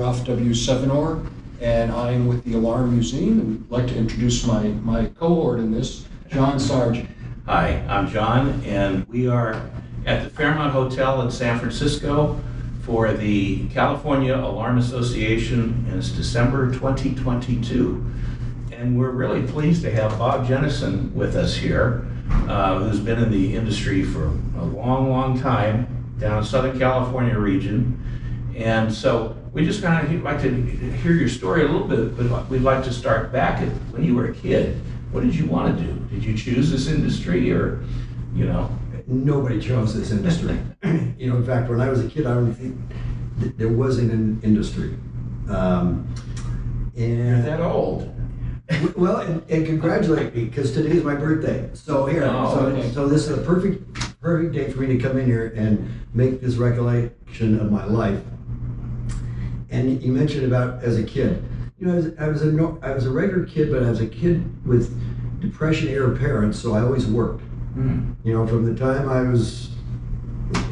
Ralph W. Sevinor, and I am with the Alarm Museum, and I'd like to introduce my cohort in this, John Sargent. Hi, I'm John, and we are at the Fairmont Hotel in San Francisco for the California Alarm Association, and it's December 2022. And we're really pleased to have Bob Jennison with us here, who's been in the industry for a long, long time down in Southern California region. And so we just kind of like to hear your story a little bit, but we'd like to start back at when you were a kid. What did you want to do? Did you choose this industry, or, you know? Nobody chose this industry. In fact, when I was a kid, I don't think there wasn't an industry. You're that old. Well, and congratulate me, because today is my birthday. So here, okay. so this is a perfect day for me to come in here and make this recollection of my life. And you mentioned about as a kid. I was a regular kid, but I was a kid with depression-era parents, so I always worked. From the time I was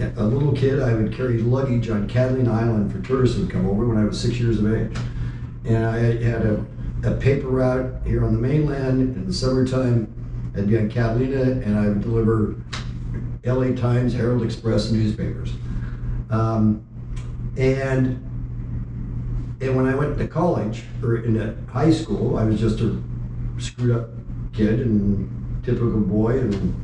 a little kid, I would carry luggage on Catalina Island for tourists who come over when I was 6 years of age. And I had a paper route here on the mainland. In the summertime, I'd be on Catalina, and I would deliver LA Times, Herald Express newspapers. And when I went to college, or in high school, I was just a screwed up kid and typical boy, and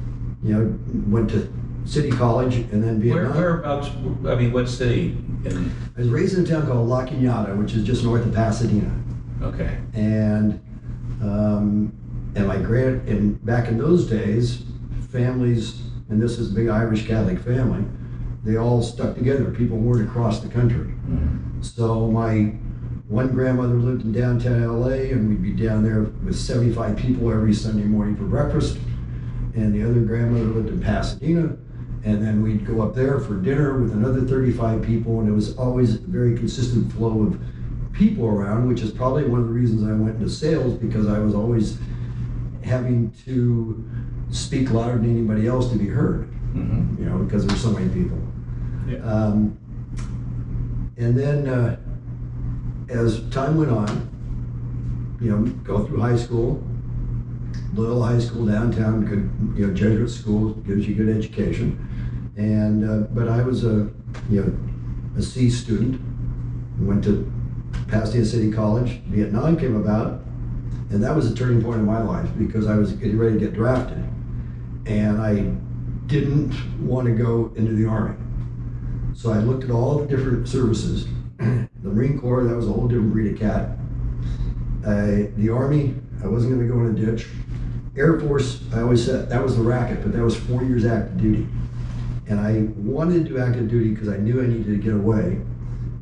went to City College and then Vietnam. Whereabouts, I mean, what city? I was raised in a town called La Cañada, which is just north of Pasadena. Okay. And back in those days, families, and this is a big Irish Catholic family, they all stuck together. People weren't across the country. So my one grandmother lived in downtown LA, and we'd be down there with 75 people every Sunday morning for breakfast. And the other grandmother lived in Pasadena, and then we'd go up there for dinner with another 35 people, and it was always a very consistent flow of people around, which is probably one of the reasons I went into sales, because I was always having to speak louder than anybody else to be heard, because there were so many people. Yeah. And then as time went on, go through high school, Loyola High School downtown, good, Jesuit school, gives you good education. And but I was a C student, went to Pasadena City College. Vietnam came about, and that was a turning point in my life, because I was getting ready to get drafted, and I didn't want to go into the Army. So I looked at all the different services. The Marine Corps, that was a whole different breed of cat. The Army, I wasn't going to go in a ditch. Air Force, I always said that was the racket, but that was 4 years active duty. And I wanted to do active duty because I knew I needed to get away,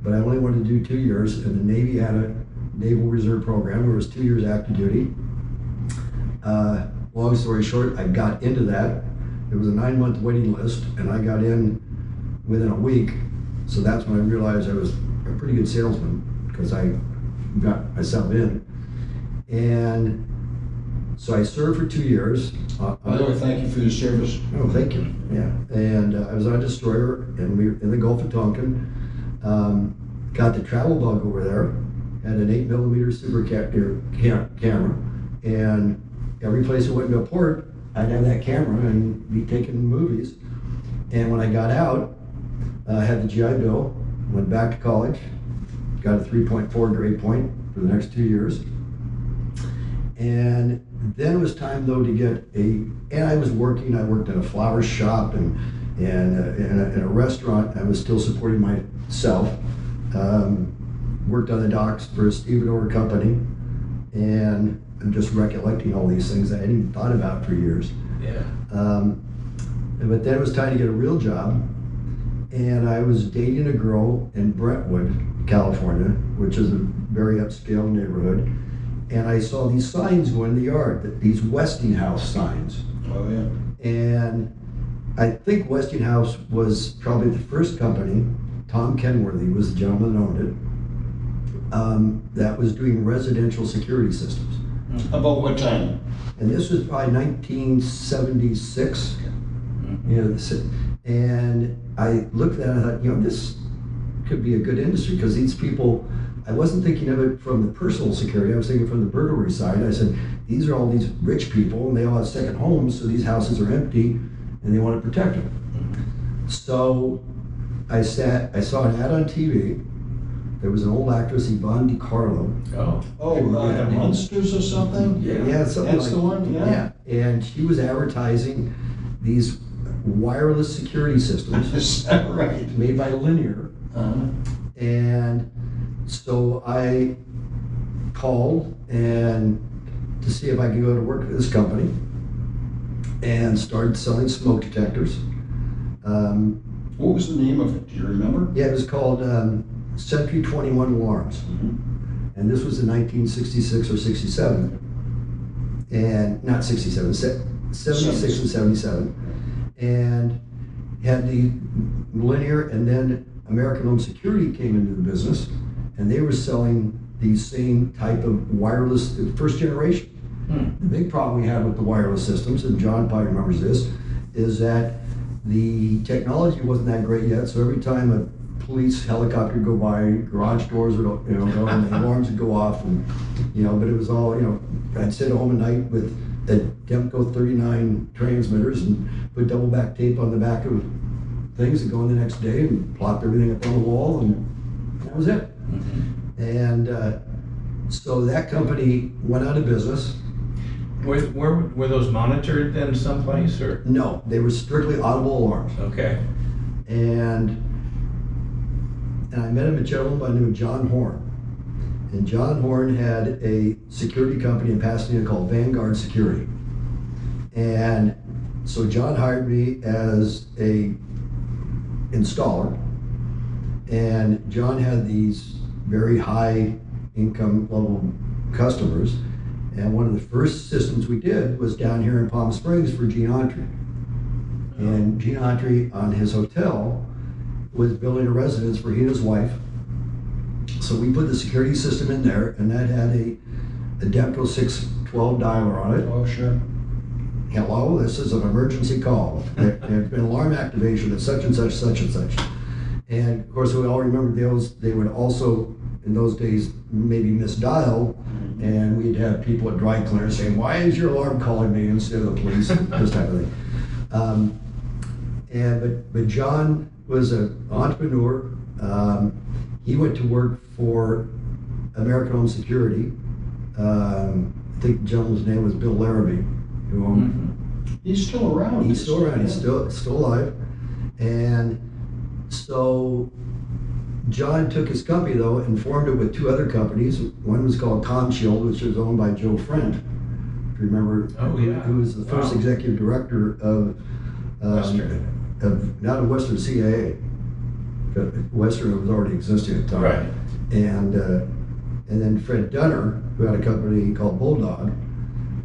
but I only wanted to do 2 years, and the Navy had a Naval Reserve program where it was 2 years active duty. Long story short, I got into that. There was a 9-month waiting list, and I got in within a week. So that's when I realized I was a pretty good salesman, because I got myself in. And so I served for 2 years. By the way, thank you for your service. Oh, thank you. Yeah. And I was on a destroyer, and we were in the Gulf of Tonkin. Got the travel bug over there. Had an 8mm super camera, and every place I went into a port, I'd have that camera and be taking movies. And when I got out, I had the GI Bill, went back to college, got a 3.4 grade point for the next 2 years. And then it was time, though, to get and I was working. I worked in a flower shop and in a restaurant. I was still supporting myself. Worked on the docks for a stevedore company, and I'm just recollecting all these things I hadn't even thought about for years. Yeah. But then it was time to get a real job, and I was dating a girl in Brentwood, California, which is a very upscale neighborhood. And I saw these signs going in the yard, these Westinghouse signs. Oh, yeah. And I think Westinghouse was probably the first company, Tom Kenworthy was the gentleman that owned it, that was doing residential security systems. About what time? And this was probably 1976. And I looked at it and I thought, this could be a good industry, because these people, I wasn't thinking of it from the personal security, I was thinking from the burglary side. I said, these are all these rich people and they all have second homes, so these houses are empty and they want to protect them. So I saw an ad on TV. There was an old actress, Yvonne DiCarlo. The Munsters or something? Yeah, something That's like the one, yeah. And she was advertising these wireless security systems Is that right? made by Linear. And so I called and to see if I could go to work for this company and started selling smoke detectors. What was the name of it? Do you remember? Yeah, it was called Sentry 21 Alarms. And this was in 1966 or 67. And not 67, 76 and 77. And had the Linear, and then American Home Security came into the business, and they were selling these same type of wireless, first generation. The big problem we had with the wireless systems, and John probably remembers this, is that the technology wasn't that great yet. So every time a police helicopter would go by, garage doors would go, and the alarms would go off, and but it was all, I'd sit home at night with the Demco 39 transmitters and put double back tape on the back of things and go in the next day and plop everything up on the wall, and that was it. And so that company went out of business. Were those monitored then someplace, or? No, they were strictly audible alarms. Okay. And I met a gentleman by the name of John Horn. And John Horn had a security company in Pasadena called Vanguard Security. And so John hired me as a installer. And John had these very high income level customers. And one of the first systems we did was down here in Palm Springs for Gene Autry. And Gene Autry on his hotel was building a residence for he and his wife. So we put the security system in there, and that had a Demco 612 dialer on it. Oh, sure. Hello, this is an emergency call. There's been alarm activation at such and such, such and such. And of course, we all remember they would also, in those days, maybe misdial, and we'd have people at dry cleaners saying, "Why is your alarm calling me instead of the police?" This type of thing. But John was an entrepreneur. He went to work for American Home Security. I think the gentleman's name was Bill Larrabee. He's still around. He's still around. He's still alive. And so John took his company though and formed it with two other companies. One was called ComShield, which was owned by Joe Friend. If you remember, who was the first executive director of not of Western CIA. Western was already existing at the time. Right. And then Fred Dunner, who had a company called Bulldog,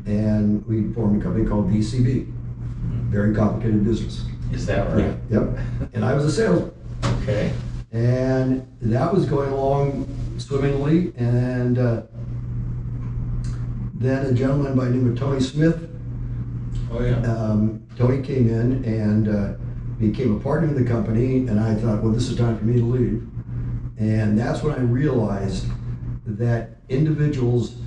and we formed a company called VCB. Very complicated business. Is that right? Yep. And I was a salesman. Okay. And that was going along swimmingly. And then a gentleman by the name of Tony Smith. Oh, yeah. Tony came in and became a partner in the company, and I thought, well, this is time for me to leave. And that's when I realized that individuals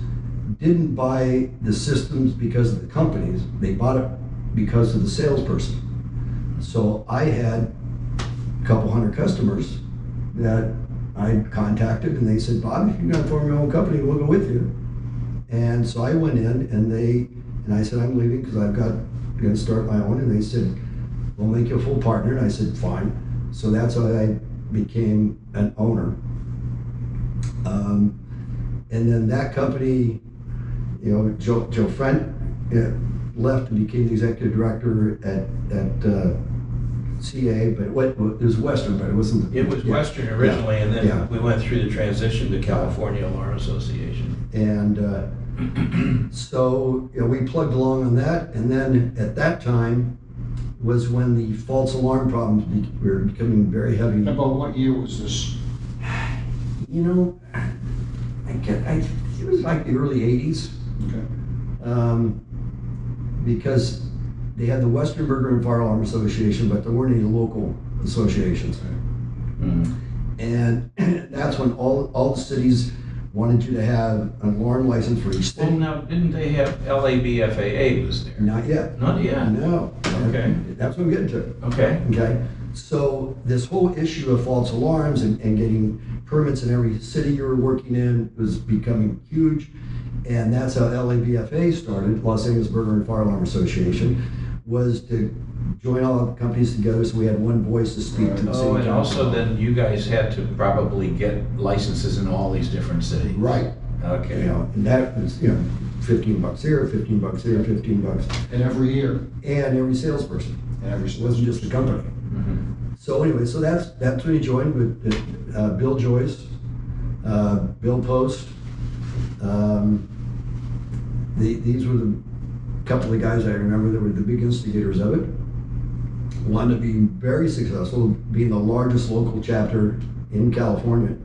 didn't buy the systems because of the companies, they bought it because of the salesperson. So I had a couple hundred customers that I contacted, and they said, "Bob, if you're gonna form your own company, we'll go with you." And so I went in, and I said, "I'm leaving because I'm gonna start my own," and they said, "We'll make you a full partner," and I said, "Fine." So that's how I became an owner. And then that company, Joe Friend left and became the executive director at CA, but it was Western, but it wasn't. It was Western originally, and then we went through the transition to California Alarm Association. And so we plugged along on that, and then at that time was when the false alarm problems were becoming very heavy. About what year was this? It was like the early 80s. Okay. Because they had the Western Burglar and Fire Alarm Association, but there weren't any local associations. And that's when all the cities wanted you to have an alarm license for each Well, city. now, didn't they have LABFAA was there? Not yet. Not yet? No. Okay. That's what I'm getting to. Okay. Okay, so this whole issue of false alarms and getting permits in every city you were working in was becoming huge. And that's how LABFA started, Los Angeles Burglar and Fire Alarm Association, was to join all the companies together so we had one voice to speak to the city Oh, and council. also then you guys had to probably get licenses in all these different cities. Right. Okay. You know, and that was, $15 here, $15 here, $15. And every year, And every salesperson. and every. It wasn't just the company. Mhm. So anyway, so that's when he joined with Bill Joyce, Bill Post. These were the couple of guys I remember that were the big instigators of it. Wound up being very successful, being the largest local chapter in California.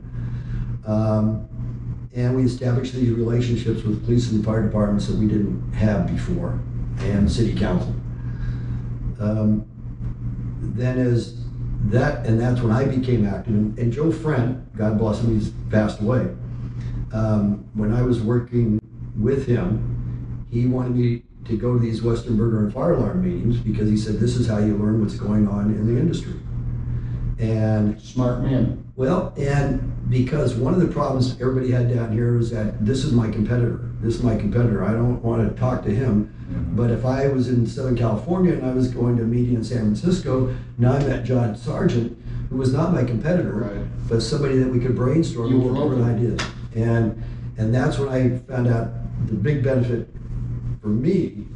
And we established these relationships with police and fire departments that we didn't have before, and city council. Then as that, and that's when I became active. And Joe Friend, God bless him, he's passed away. When I was working with him, he wanted me to go to these Western Burglar and Fire Alarm meetings because he said, this is how you learn what's going on in the industry. And Smart man. well, and because one of the problems everybody had down here is that this is my competitor. This is my competitor. I don't want to talk to him. But if I was in Southern California and I was going to a meeting in San Francisco, now I met John Sargent, who was not my competitor, Right. but somebody that we could brainstorm You over were different open. ideas. And that's when I found out the big benefit for me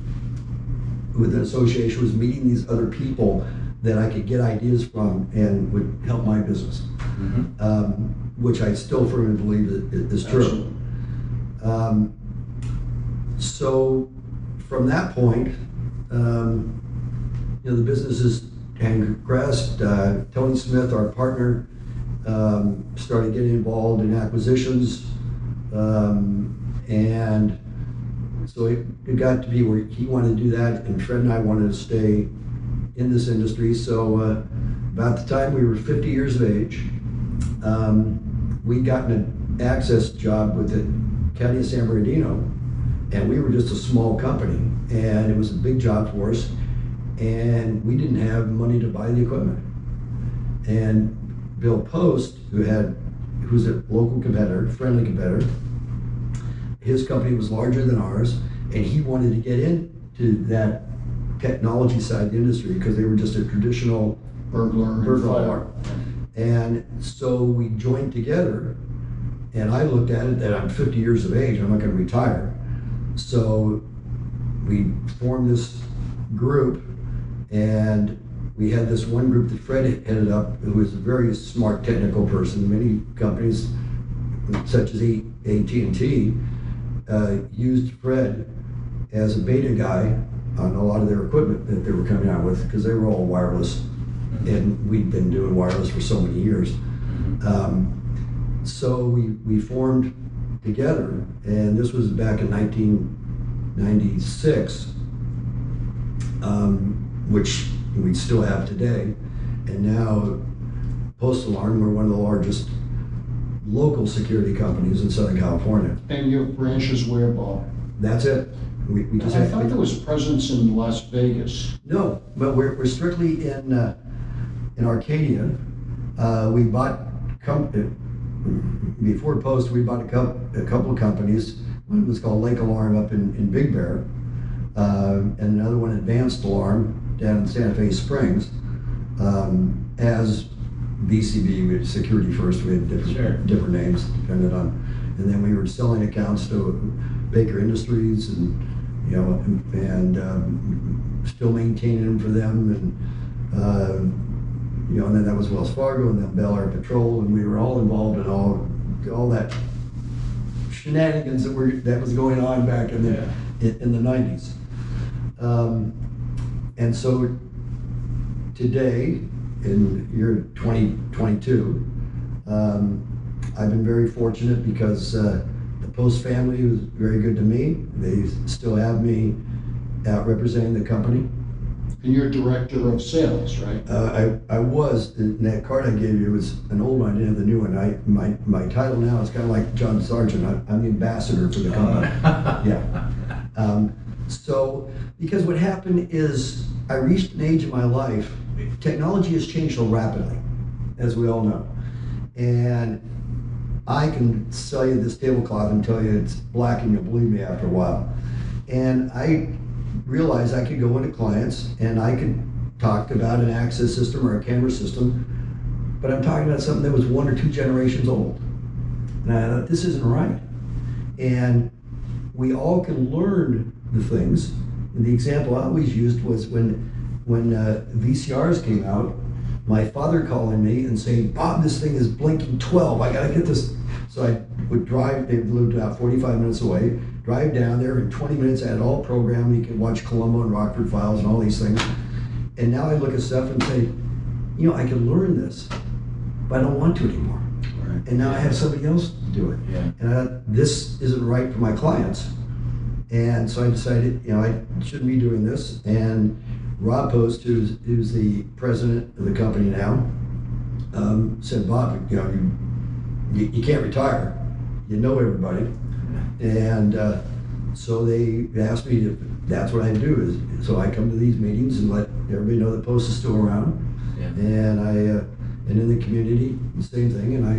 with the association was meeting these other people that I could get ideas from and would help my business, which I still firmly believe is true. Absolutely. So from that point, the business has progressed. Tony Smith, our partner, started getting involved in acquisitions, and so it got to be where he wanted to do that, and Fred and I wanted to stay in this industry. So about the time we were 50 years of age, we'd gotten an access job with the County of San Bernardino, and we were just a small company, and it was a big job for us, and we didn't have money to buy the equipment. And Bill Post, who's a local competitor, friendly competitor, his company was larger than ours, and he wanted to get into that technology side of the industry because they were just a traditional Burglar and fire. alarm. And so we joined together, and I looked at it that I'm 50 years of age, I'm not going to retire. So we formed this group, and we had this one group that Fred headed up, who was a very smart technical person. Many companies, such as AT&T, used Fred as a beta guy on a lot of their equipment that they were coming out with, because they were all wireless, and we'd been doing wireless for so many years. So we formed together, and this was back in 1996, which we still have today. And now, Post Alarm, we're one of the largest local security companies in Southern California. And you have branches where, Bob? That's it. We just I have, thought there was a presence in Las Vegas. no, but we're strictly in Arcadia. We bought before Post. We bought a couple of companies. One was called Lake Alarm up in Big Bear, and another one, Advanced Alarm, down in Santa Fe Springs. As BCB, we had Security First. We had different names depending on, and then we were selling accounts to Baker Industries and still maintaining them for them, and then that was Wells Fargo, and then Bel Air Patrol, and we were all involved in all that shenanigans that was going on back in the 90s. And so today, in year 2022, I've been very fortunate because the Post family was very good to me. They still have me out representing the company. And you're director of sales, right? I was, and that card I gave you was an old one, I didn't have the new one. My title now is kind of like John Sargent. I'm the ambassador for the company. Yeah. So, because what happened is I reached an age in my life, technology has changed so rapidly, as we all know. And I can sell you this tablecloth and tell you it's black and you'll believe me after a while. And I realized I could go into clients and I could talk about an access system or a camera system, but I'm talking about something that was 1 or 2 generations old. And I thought, this isn't right. And we all can learn the things. And the example I always used was when VCRs came out, my father calling me and saying, Bob, this thing is blinking 12, I gotta get this. So I would drive, they lived about 45 minutes away, drive down there, in 20 minutes I had it all programmed. You could watch Columbo and Rockford Files and all these things. And now I look at stuff and say, you know, I can learn this, but I don't want to anymore. Right. And now I have somebody else do it. Yeah. And this isn't right for my clients. And so I decided, you know, I shouldn't be doing this. And Rob Post, who's the president of the company now, said, Bob, you know, you can't retire. You know everybody. And so they asked me to, that's what I do. So I come to these meetings and let everybody know the Post is still around. Yeah. And and in the community, the same thing. And I,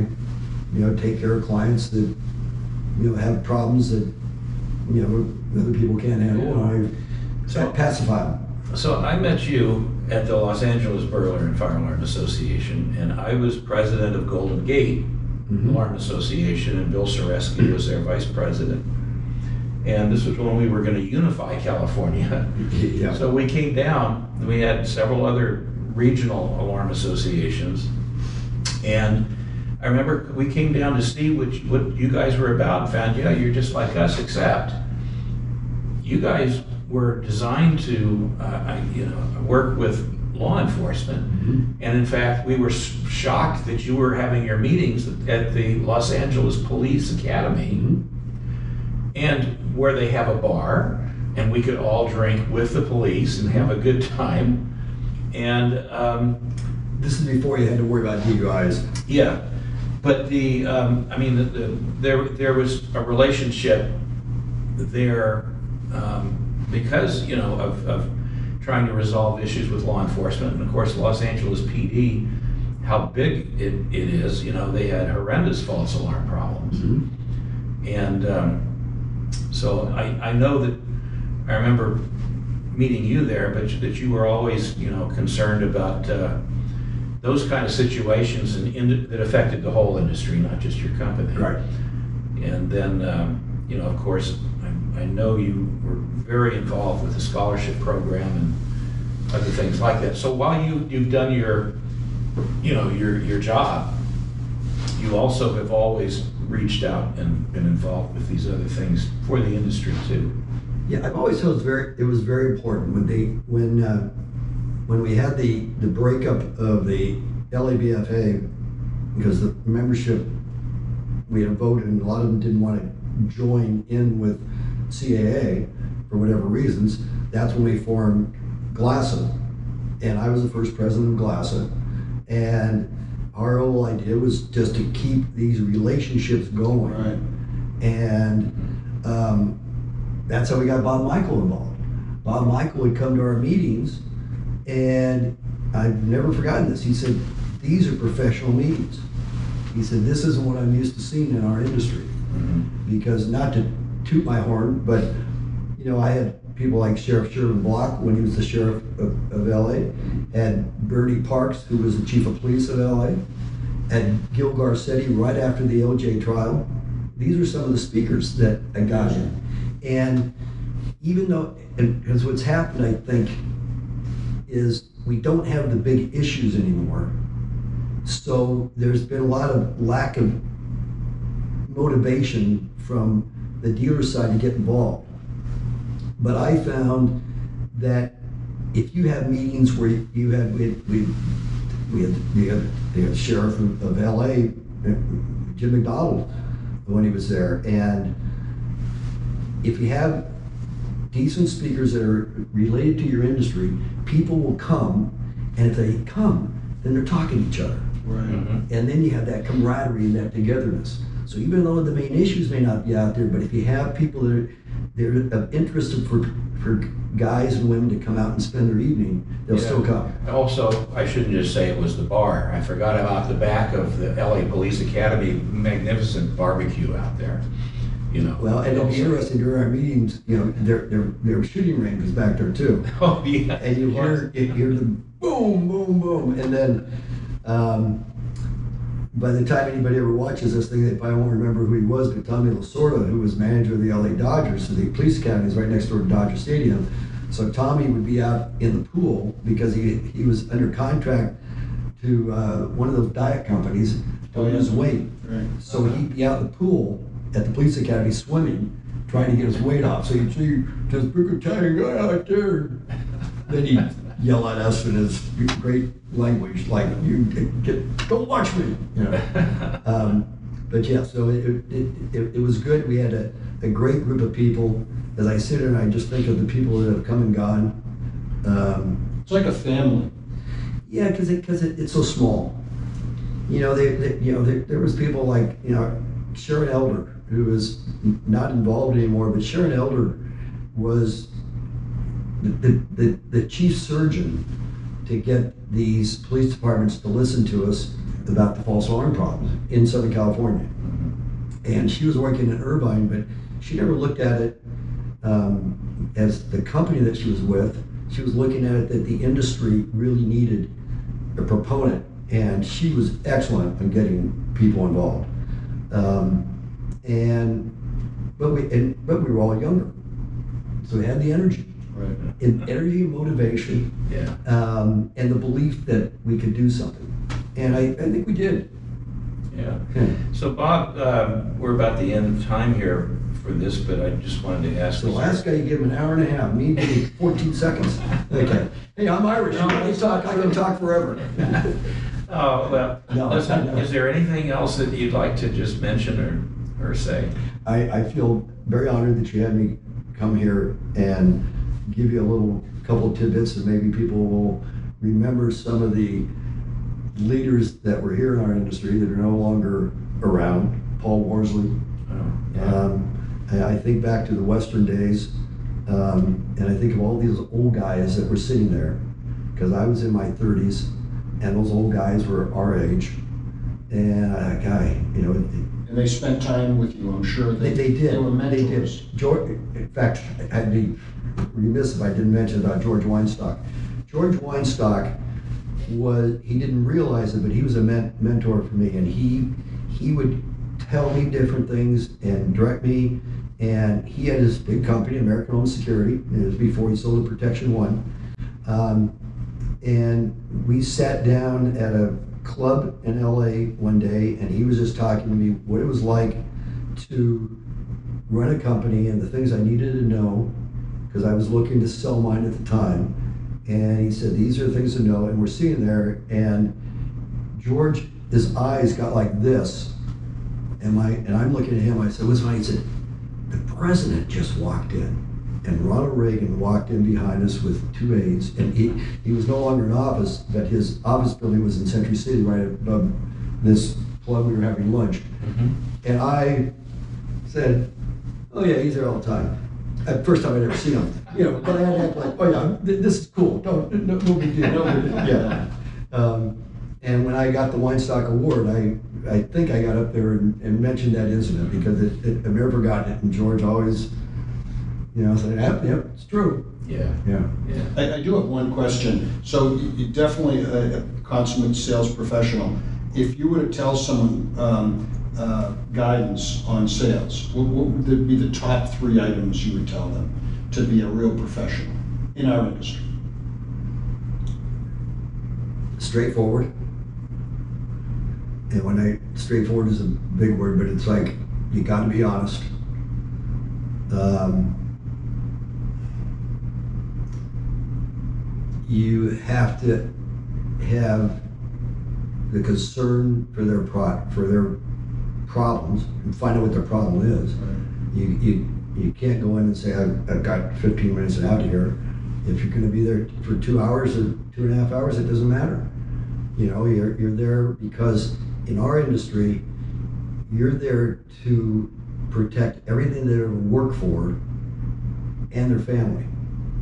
you know, take care of clients that, you know, have problems that, you know, other people can't handle. Yeah. And I pacify them. So I met you at the Los Angeles Burglar and Fire Alarm Association, and I was president of Golden Gate Alarm Association, and Bill Soreski was their vice president. And this was when we were going to unify California. Yeah. So we came down, and we had several other regional alarm associations. And I remember we came down to see what you guys were about and found, yeah, you're just like us, except you guys were designed to you know, work with law enforcement. And in fact, we were shocked that you were having your meetings at the Los Angeles Police Academy, and where they have a bar, and we could all drink with the police and have a good time. And this is before you had to worry about DUIs. Yeah, but the I mean, there was a relationship there because, you know, of trying to resolve issues with law enforcement. And of course, Los Angeles PD, how big it is, you know, they had horrendous false alarm problems. And so I know that, I remember meeting you there, but that you were always, you know, concerned about those kind of situations that affected the whole industry, not just your company. Right. And then, you know, of course, I know you were very involved with the scholarship program and other things like that. So while you've done your, you know, your job, you also have always reached out and been involved with these other things for the industry too. Yeah, I've always felt it was very important when we had the breakup of the LABFA, because the membership, we had voted and a lot of them didn't want to join in with CAA for whatever reasons. That's when we formed GLASA, and I was the first president of GLASA. And our whole idea was just to keep these relationships going. Right. And that's how we got Bob Michael involved. Bob Michael would come to our meetings, and I've never forgotten this. He said, these are professional meetings. He said, this isn't what I'm used to seeing in our industry. Because, not to toot my horn, but, you know, I had people like Sheriff Sherman Block when he was the sheriff of LA, had Bernie Parks, who was the chief of police of LA, had Gil Garcetti right after the OJ trial. These are some of the speakers that I got in. And even though, because what's happened, I think, is we don't have the big issues anymore. So there's been a lot of lack of motivation from the dealer side to get involved. But I found that if you have meetings where you had, we had the sheriff of LA, Jim McDonald, when he was there, and if you have decent speakers that are related to your industry, people will come, and if they come, then they're talking to each other. Right. Mhm. And then you have that camaraderie and that togetherness. So even though the main issues may not be out there, but if you have people that they're of interest for guys and women to come out and spend their evening, they'll Yeah. still come. Also, I shouldn't just say it was the bar. I forgot about the back of the LA Police Academy, magnificent barbecue out there, you know. Well, and it'll be interesting during our meetings, you know, their shooting range is back there too. Oh, yeah. And you hear the boom, boom, boom, and then by the time anybody ever watches this thing, they probably won't remember who he was, but Tommy Lasorda, who was manager of the LA Dodgers, so the police academy is right next door to Dodger Stadium. So Tommy would be out in the pool because he was under contract to one of those diet companies to lose weight. Right. So he'd be out in the pool at the police academy swimming, trying to get his weight off. So you'd see this big Italian guy out there. Then he'd yell at us in his great language, like, "You don't watch me," you know. But yeah, so it was good. We had a great group of people. As I sit here and I just think of the people that have come and gone. It's like a family. Yeah, because it's so small. You know, there was people like, you know, Sharon Elder, who is not involved anymore, but Sharon Elder was the chief surgeon to get these police departments to listen to us about the false alarm problems in Southern California. And she was working in Irvine, but she never looked at it as the company that she was with. She was looking at it that the industry really needed a proponent, and she was excellent in getting people involved. But we were all younger, so we had the energy. Right. In energy, motivation, Yeah. and the belief that we could do something. And I think we did. Yeah. Yeah. So Bob, we're about the end of time here for this, but I just wanted to ask. The last guy, you give him an hour and a half, me gave him 14 seconds. Okay. Hey, I'm Irish. No, I can talk forever. Oh, well, No, listen, no. is there anything else that you'd like to just mention or say? I feel very honored that you had me come here and give you a couple of tidbits, and maybe people will remember some of the leaders that were here in our industry that are no longer around. Paul Worsley. Oh, yeah. I think back to the Western days, and I think of all these old guys that were sitting there, because I was in my 30s, and those old guys were our age, and you know. And they spent time with you, I'm sure. They did. They were mentors. They did. George, in fact, I'd be remiss if I didn't mention about George Weinstock. George Weinstock he didn't realize it, but he was a mentor for me, and he would tell me different things and direct me. And he had his big company, American Home Security. It was before he sold to Protection One. And we sat down at a club in LA one day, and he was just talking to me what it was like to run a company and the things I needed to know, because I was looking to sell mine at the time. And he said, these are the things to know. And we're sitting there, and George, his eyes got like this, and I'm looking at him. I said, what's funny? He said, the president just walked in. And Ronald Reagan walked in behind us with 2 aides, and he was no longer in office, but his office building was in Century City, right above this club we were having lunch. Mm-hmm. And I said, oh yeah, he's there all the time. At first time I'd ever seen him, you know, but I had to act like, oh yeah, this is cool, no big deal, no big deal. Yeah. And when I got the Weinstock Award, I think I got up there and mentioned that incident, because I've never forgotten it, and George always, you know, said, yep, it's true. Yeah. Yeah. Yeah. I do have one question. So you're definitely a consummate sales professional. If you were to tell someone guidance on sales, what would be the top 3 items you would tell them to be a real professional in our industry? Straightforward. And straightforward is a big word, but it's like, you got to be honest. You have to have the concern for their problems, and find out what their problem is. Right. You You can't go in and say, I've got 15 minutes out here. If you're gonna be there for 2 hours or 2.5 hours, it doesn't matter. You know, you're there because in our industry, you're there to protect everything they ever work for and their family.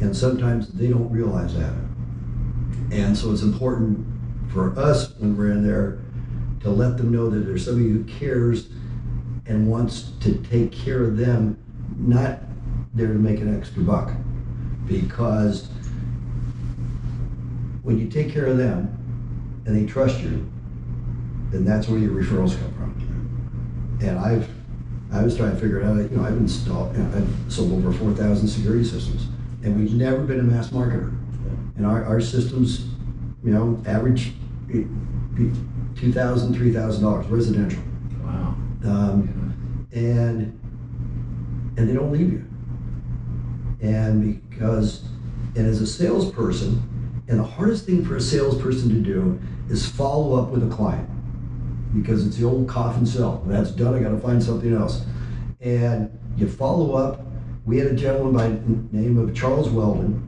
And sometimes they don't realize that. And so it's important for us when we're in there to let them know that there's somebody who cares and wants to take care of them, not there to make an extra buck. Because when you take care of them and they trust you, then that's where your referrals come from. And I was trying to figure it out. You know, I've sold over 4,000 security systems, and we've never been a mass marketer. And our systems, you know, average $2,000, $3,000 residential. Wow. And they don't leave you. And as a salesperson, and the hardest thing for a salesperson to do is follow up with a client, because it's the old cough and sell. When that's done, I got to find something else. And you follow up. We had a gentleman by the name of Charles Weldon.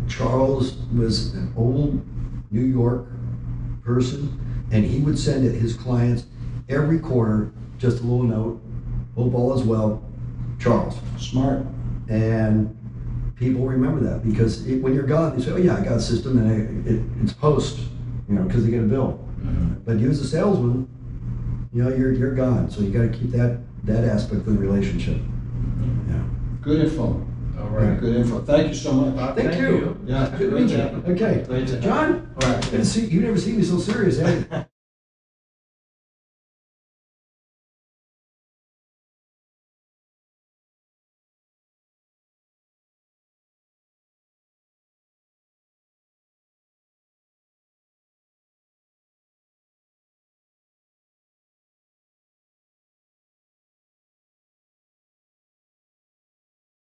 Charles was an old New York person, and he would send his clients every quarter just a little note, hope all is well, Charles. Smart. And people remember that, because when you're gone, they say, oh yeah, I got a system, and it's post, you know, because they get a bill. Mm-hmm. But you as a salesman, you know, you're gone. So you got to keep that aspect of the relationship. Yeah. Good info. All right. Good info. Thank you so much. Thank you. Yeah. Good to meet you. Okay. Great to have John, you. All right. good to see you. Never seen me so serious, have you?